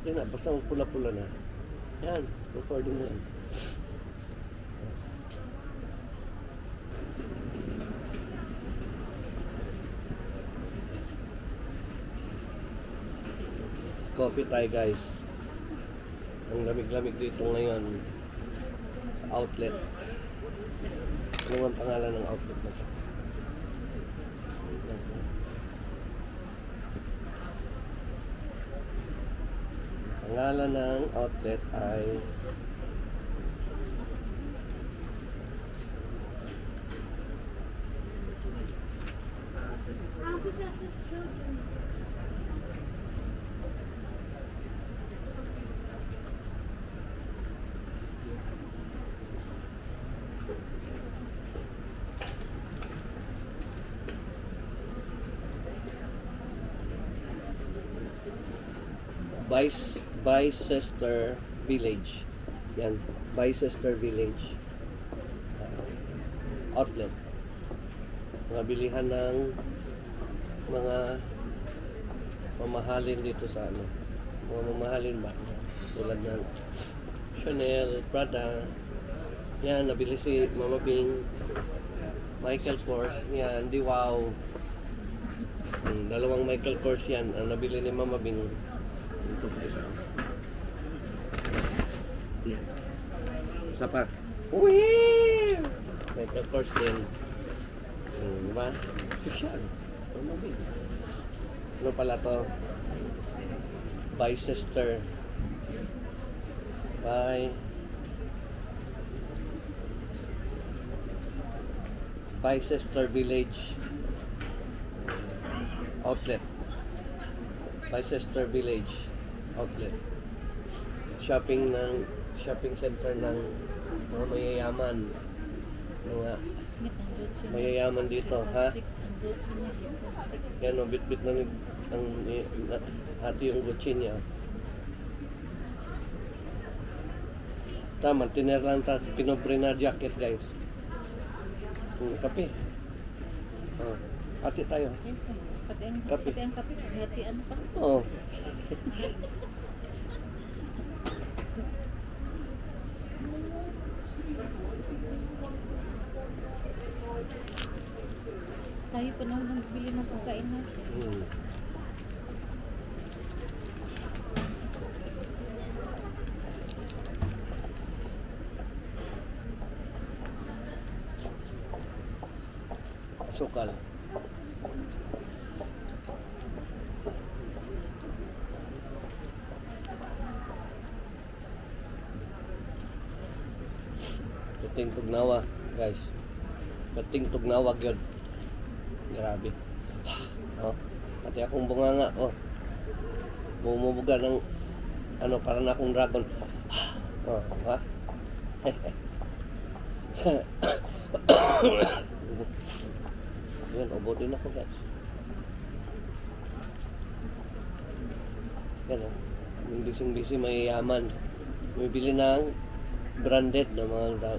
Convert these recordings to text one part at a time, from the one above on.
Stay na, basta pula-pula na. Yan, recording mo yan. Coffee tayo guys. Ang lamig-lamig dito ngayon sa outlet. Ano ang pangalan ng outlet na ito? Pangalan ng outlet ay Bicester Village. Yan, Bicester Village outlet. Mga bilihan ng mga mamahalin dito sa ano. Mga mamahalin ba? Tulad ng Chanel, Prada. Yan, nabili si Mama Bing. Michael Kors. Yan, di wow. Dalawang Michael Kors yan ang nabili ni Mama Bing. Ito pa isa. Isa pa. Uy! Michael Kors din. Diba? Social. Ano pala to? Bicester. Bicester Village outlet. Bicester Village outlet. Shopping center ng mga mayayaman. Mga mayayaman dito, ha? Yan o, bit-bit na ang hati yung Gucci niya. Tama, tiner lang ta, pinobre na jacket guys. Kape. Oh, hati tayo. Pati ang kape, hatian pa. Oo. Tayo pa naman nagbili ng pagkain natin. Sukal. Kating tugnawa, guys. Kating tugnawa gyud. Grabe. Oh, pati akong bunganga, oh. Bumubuga ng ano, para na akong dragon. Oh, ha? Yan, ubo din ako guys. Yan o, yung bising-bisi mayayaman. Bumibili ng branded na mga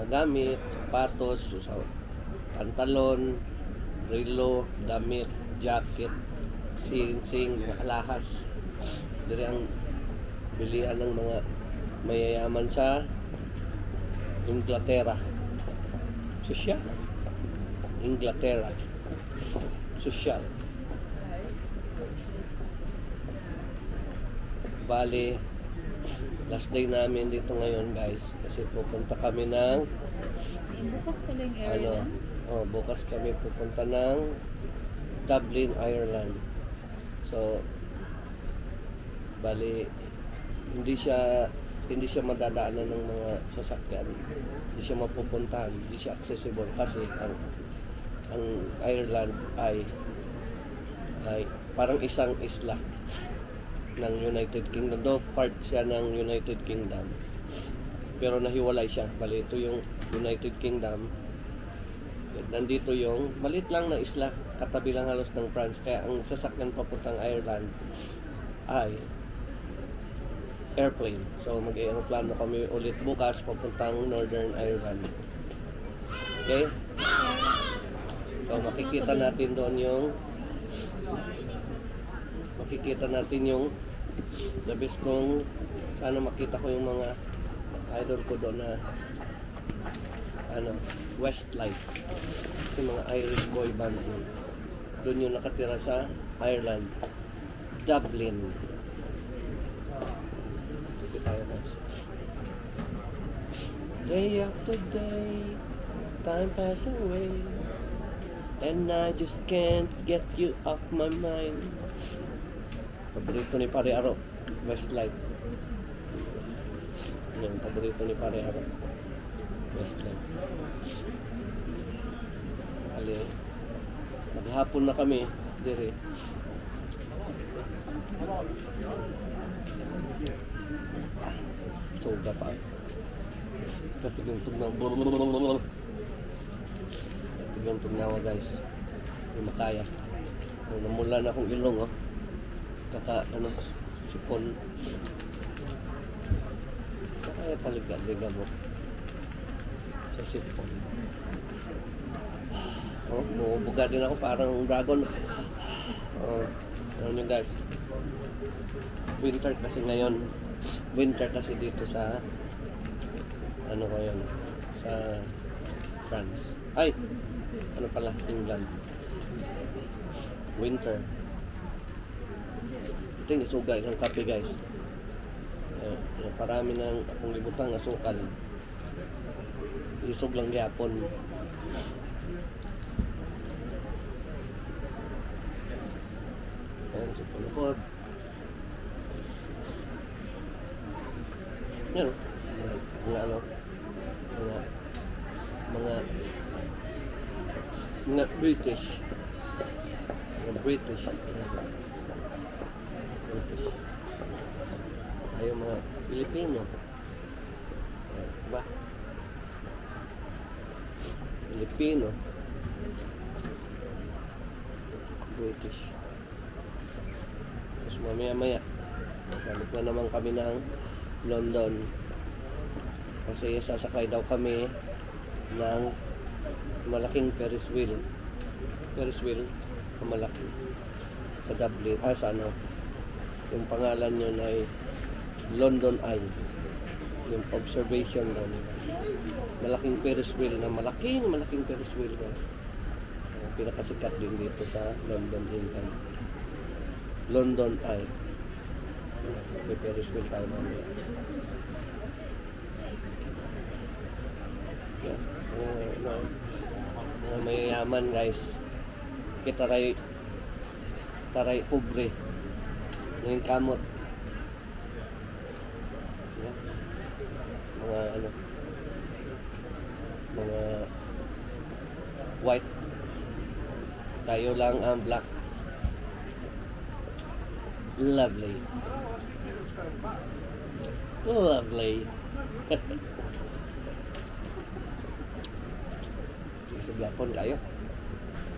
gamit, sapatos, pantalon, relo, damit, jacket, sing-sing, alahas. Dari ang bilihan ng mga mayayaman sa Inglaterra. Social. Inglaterra. Social. Bali, last day namin dito ngayon guys. Kasi pupunta kami ng Bukas pala yung Ireland. Bukas kami pupunta ng Dublin, Ireland. So, bali, hindi siya madadaanan ng mga sasakyan. Hindi siya mapupuntahan, hindi siya accessible kasi ang Ireland ay parang isang isla ng United Kingdom. Do part siya ng United Kingdom. Pero nahiwalay siya. Bali, ito yung United Kingdom. Nandito yung maliit lang na isla, katabi lang halos ng France. Kaya ang sasakyan papuntang Ireland ay airplane. So mag-aeroplano kami ulit bukas papuntang Northern Ireland. Okay? So makikita natin doon yung Labis kong sana makita ko yung mga idol ko doon na Westlife. Kasi mga Irish boy band yun. Doon yung nakatira sa Ireland, Dublin. Dito tayo guys. Day after day, time passes away, and I just can't get you off my mind. Paborito ni Pare Aro, Westlife. Yan, paborito ni Pare Aro, Westlife. Ali, maghapon na kami dire. Soga pa. Katigong tugnaw. Katigong tugnaw guys. Hindi makaya. Namula na akong ilong sipon. Kaya paligad mo sa sipon. Buga din ako parang dragon. Ano nyo guys, winter kasi ngayon, winter kasi dito sa sa France, England, winter. Ito yung isugay ng kape guys. Parami ng akong libutang asukal, isog lang gyapon. Ayan, sa palapod. Yan, mga British. Ayaw mga Pilipino. Diba? Pilipino. British. Tapos mamaya balik na naman kami ng London kasi sasakay daw kami ng malaking Ferris wheel na malaki sa Dublin, yung pangalan nyo ay London Eye, yung observation daw nila. Malaking Ferris wheel na malaking Ferris wheel guys. Pinakasikat din dito sa London, England. London Eye. May Ferris wheel tayo mamaya. Mga mayayaman guys, taray pobre ng kamot. Mga white, tayo lang ang black. Lovely. Sa gapon kayo.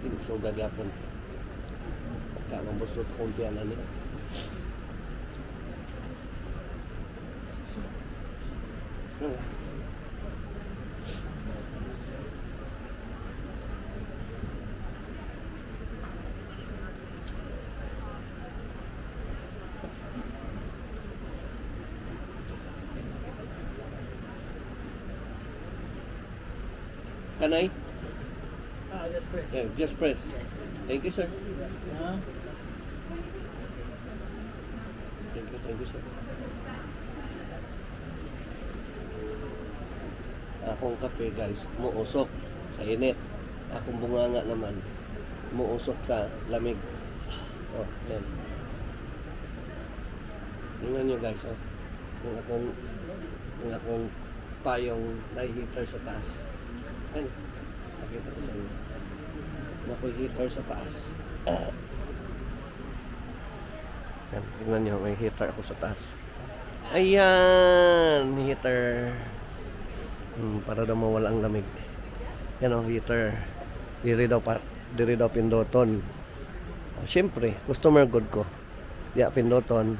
Hindi sa gapon. Kaya mabusot kong piyanan niya. Can I? Just press. Yeah, just press. Yes. Thank you, sir. Yeah. Thank you, sir. Akong kape, guys, muusok sa init. Akong bunganga naman, muusok sa lamig. Oh, yan. Tingnan nyo, guys, Yung akong payong na-heater sa taas. Yan. Nakita ko sa inyo. May heater sa taas. Yan. Tingnan nyo, may heater ako sa taas. Ayan! Heater. Para daw mawala ang lamig. Yan o, heater. Diri daw pindoton. Siyempre, customer good ko. Diya pindoton.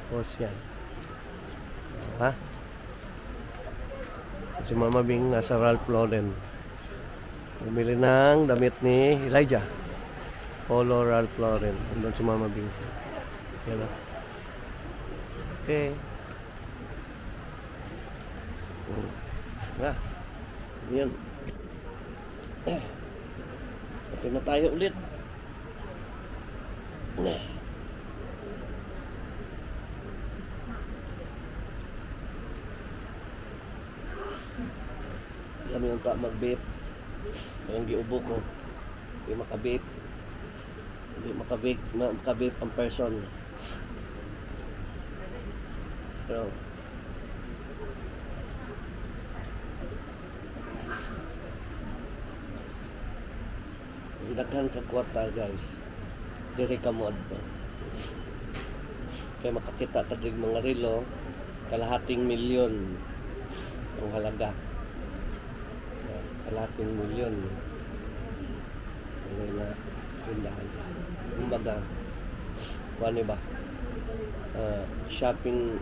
Tapos yan. Ha? Si Mama Bing nasa Ralph Lauren. Bumili ng damit ni Elijah. Polo Ralph Lauren. Andun si Mama Bing. Yan o. Okay. Yan. Okay na tayo ulit. Kami yung mag-vape. Yung giubo ko. Hindi maka-vape. Hindi maka-vape ang person. Pero daghan ka kwarta guys. Diri ka mo adto. Kaya makakita ka dig mga relo, kalahating milyon ang halaga. Kalahating milyon. Ano na tindahan. Kumbaga, ano ba? Shopping